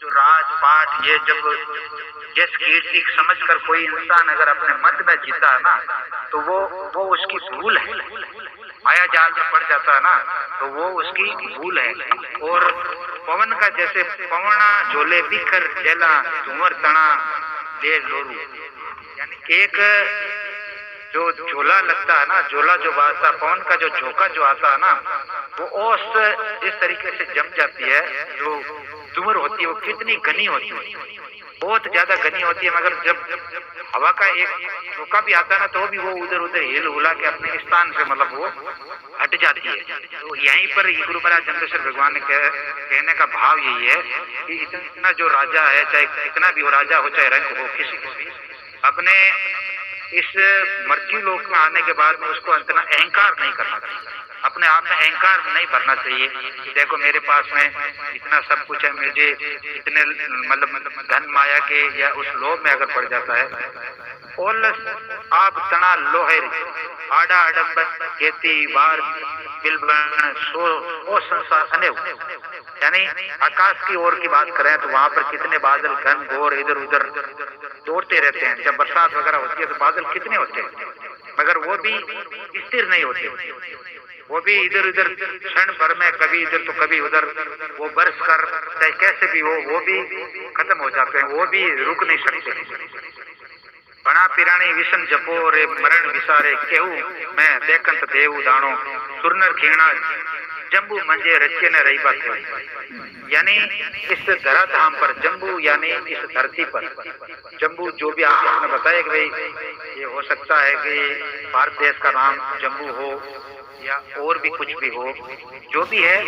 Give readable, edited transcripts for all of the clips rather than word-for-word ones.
जो राजपाट ये जब यश कीर्ति समझ कर कोई इंसान अगर अपने मत में जीता है ना, तो वो उसकी भूल है। माया जाल में पड़ जाता है ना, तो वो उसकी भूल है। और पवन का जैसे पवना झोले बिखर जला धुमर तना ले लोरू, यानी एक जो झोला लगता है ना, झोला जो बाजता पवन का जो झोंका जो आता है ना, वो ओस जिस तरीके से जम जाती है, जो धुमर होती है वो कितनी घनी होती है, बहुत ज्यादा घनी होती है। मगर जब हवा का एक झोंका भी आता है ना, तो भी वो उधर उधर हिल हुला के अपने स्थान से मतलब वो हट जाती है। तो यहीं पर गुरु महाराज चंद्रेश्वर भगवान ने कहने का भाव यही है कि इतना जो राजा है, चाहे कितना भी वो राजा हो, चाहे रंग हो, किसी अपने इस मृत्यु लोक में आने के बाद में उसको इतना अहंकार नहीं करना चाहिए, अपने आप में अहंकार नहीं भरना चाहिए। देखो मेरे पास में इतना सब कुछ है, मुझे इतने मतलब धन माया के या उस लोभ में अगर पड़ जाता है, और आप तना लोहेर आडा अडम्बर खेती बार बिलबन सो ओ संसार अनेव, यानी आकाश की ओर की बात करें तो वहां पर कितने बादल घन घोर इधर उधर दौड़ते रहते हैं। जब बरसात वगैरह होती है तो बादल कितने होते हैं, मगर वो भी स्थिर नहीं होते, वो भी इधर उधर क्षण भर में कभी इधर तो कभी उधर वो बरस कर चाहे कैसे भी हो वो भी खत्म हो जाते हैं, वो भी रुक नहीं सकते। बना पिराणी विषम जपो रे मरण विसारे केहू मैं देखंत देव दाणो सुरनर खीणा जम्बू मंजे रचे न रही बात है। यानी इस धराधाम पर जम्बू यानी इस धरती पर जम्बू, जो भी आपने बताया कि भाई ये हो सकता है कि भारत देश का नाम जम्बू हो या और भी कुछ भी हो, जो भी है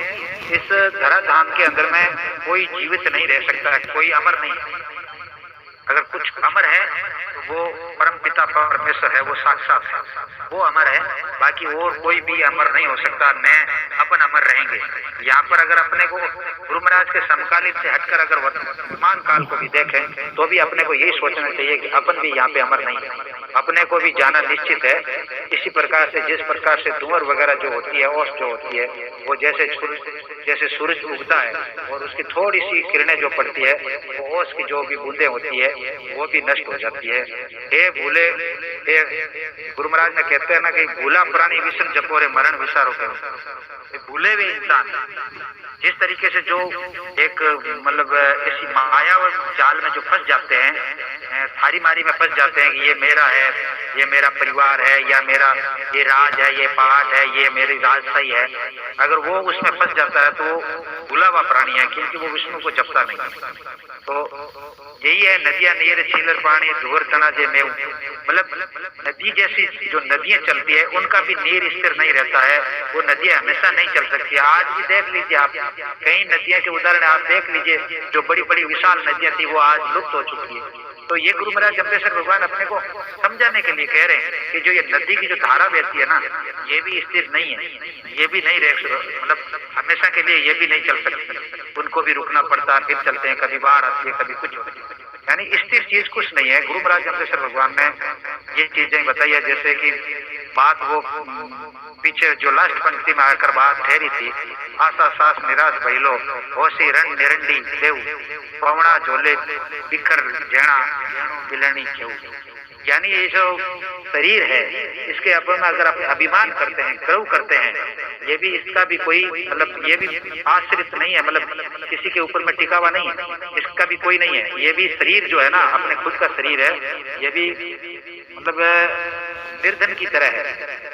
इस धराधाम के अंदर में कोई जीवित नहीं रह सकता है, कोई अमर नहीं है। अगर कुछ अमर है तो वो परम पिता परमेश्वर है, वो साक्षात है, वो अमर है। बाकी और कोई भी अमर नहीं हो सकता, न अपन अमर रहेंगे। यहाँ पर अगर अपने को गुरु महाराज के समकालीन से हटकर अगर वर्तमान काल को भी देखें तो भी अपने को यही सोचना चाहिए कि अपन भी यहाँ पे अमर नहीं है, अपने को भी जाना निश्चित है। इसी प्रकार से जिस प्रकार से धुआं वगैरह जो होती है, ओस जो होती है, वो जैसे सूरज उगता है और उसकी थोड़ी सी किरणें जो पड़ती है, वो ओस की जो भी बूंदें होती है वो भी नष्ट हो जाती है। हे भूले, हे गुरु महाराज ने कहते हैं ना कि भूला पुरानी विषम जपोरे मरण विसारो करो। भूले हुए इंसान जिस तरीके से जो एक मतलब ऐसी माया और जाल में जो फंस जाते हैं, थारी मारी में फंस जाते हैं कि ये मेरा है, ये मेरा परिवार है, या मेरा ये राज है, ये पहाड़ है, ये मेरी राजशाही है, अगर वो उसमें फंस जाता है तो भूला हुआ प्राणी है, क्योंकि वो विष्णु को जपता नहीं। तो यही है नदियां नीर छीलर पानी धुवर तना जे मेव, मतलब नदी जैसी जो नदियां चलती है उनका भी नीर स्थिर नहीं रहता है, वो नदियां हमेशा नहीं चल सकती। आज भी देख लीजिए आप, कई नदियां के उदाहरण आप देख लीजिए, जो बड़ी बड़ी विशाल नदियां थी वो आज लुप्त हो चुकी है। तो ये गुरु महाराज चंद्रेश्वर भगवान अपने को समझाने के लिए कह रहे हैं कि जो ये नदी की जो धारा बहती है ना, ये भी स्थिर नहीं है, ये भी नहीं रह मतलब हमेशा के लिए ये भी नहीं चल सकती, उनको भी रुकना पड़ता है, फिर चलते हैं, कभी बाढ़ आती है, कभी कुछ होती है, यानी स्थिर चीज कुछ नहीं है। गुरु महाराज चंद्रेश्वर भगवान ने ये चीजें बताई है, जैसे कि बात वो पीछे जो लास्ट पंक्ति में आकर बात ठहरी थी, आशा सास निराश भइलो होशी रण निरंडी देव पवना झोले बिखर जेणा बिलनी क्यों, यानी ये जो शरीर है इसके अपन अगर अपने अभिमान करते हैं, गर्व करते हैं, ये भी इसका भी कोई मतलब ये भी आश्रित नहीं है, मतलब किसी के ऊपर में टिका हुआ नहीं है, इसका भी कोई नहीं है। ये भी शरीर जो है ना अपने खुद का शरीर है, ये भी मतलब निर्धन की तरह है,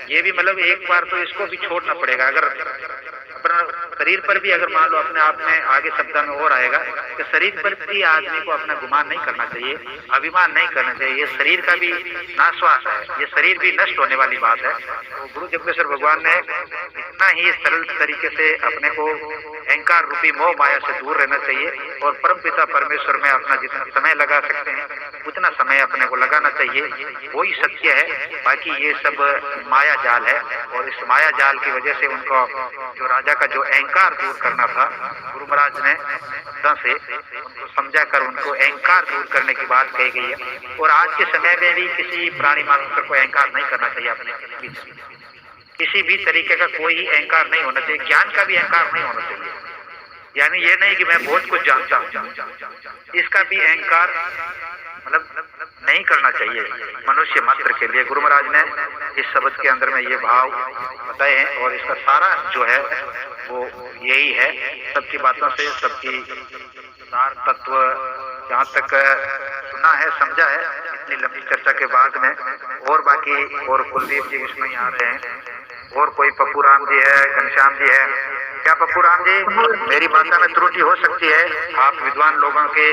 ये भी मतलब एक बार तो इसको भी छोड़ना पड़ेगा। अगर अपना शरीर पर भी अगर मान लो अपने आप में आगे शब्द में और आएगा कि शरीर पर भी आदमी को अपना गुमान नहीं करना चाहिए, अभिमान नहीं करना चाहिए, ये शरीर का भी नाशवास है, ये शरीर भी नष्ट होने वाली बात है। तो गुरु जगदीश्वर भगवान ने इतना ही सरल तरीके से अपने को अहंकार रूपी मोह माया से दूर रहना चाहिए और परम पिता परमेश्वर में अपना जितना समय लगा सकते हैं उतना समय अपने को लगाना चाहिए, वही सत्य है। बाकी ये सब माया जाल है, और इस माया जाल की वजह से उनको जो राजा का जो अहंकार दूर करना था, गुरु महाराज ने से उनको समझा कर उनको अहंकार दूर करने की बात कही गई है। और आज के समय में भी किसी प्राणी मात्र को अहंकार नहीं करना चाहिए, अपने किसी भी तरीके का कोई अहंकार नहीं होना चाहिए, ज्ञान का भी अहंकार नहीं होना चाहिए। यानी ये नहीं कि मैं बहुत कुछ जानता हूँ, इसका भी अहंकार मतलब नहीं करना चाहिए मनुष्य मात्र के लिए। गुरु महाराज ने इस शब्द के अंदर में ये भाव बताए हैं और इसका सारा जो है वो यही है। सबकी बातों से सबकी सार तत्व जहाँ तक सुना है समझा है इतनी लंबी चर्चा के बाद में, और बाकी और कुलदीप जी इसमें यहाँ रहे हैं, और कोई पप्पू राम जी है, घनश्याम जी है। क्या पप्पू राम जी, मेरी भाषा में त्रुटि हो सकती है, आप विद्वान लोगों के,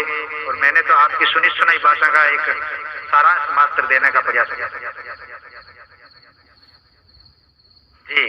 और मैंने तो आपकी सुनी सुनाई भाषा का एक सारांश मात्र देने का प्रयास किया जी।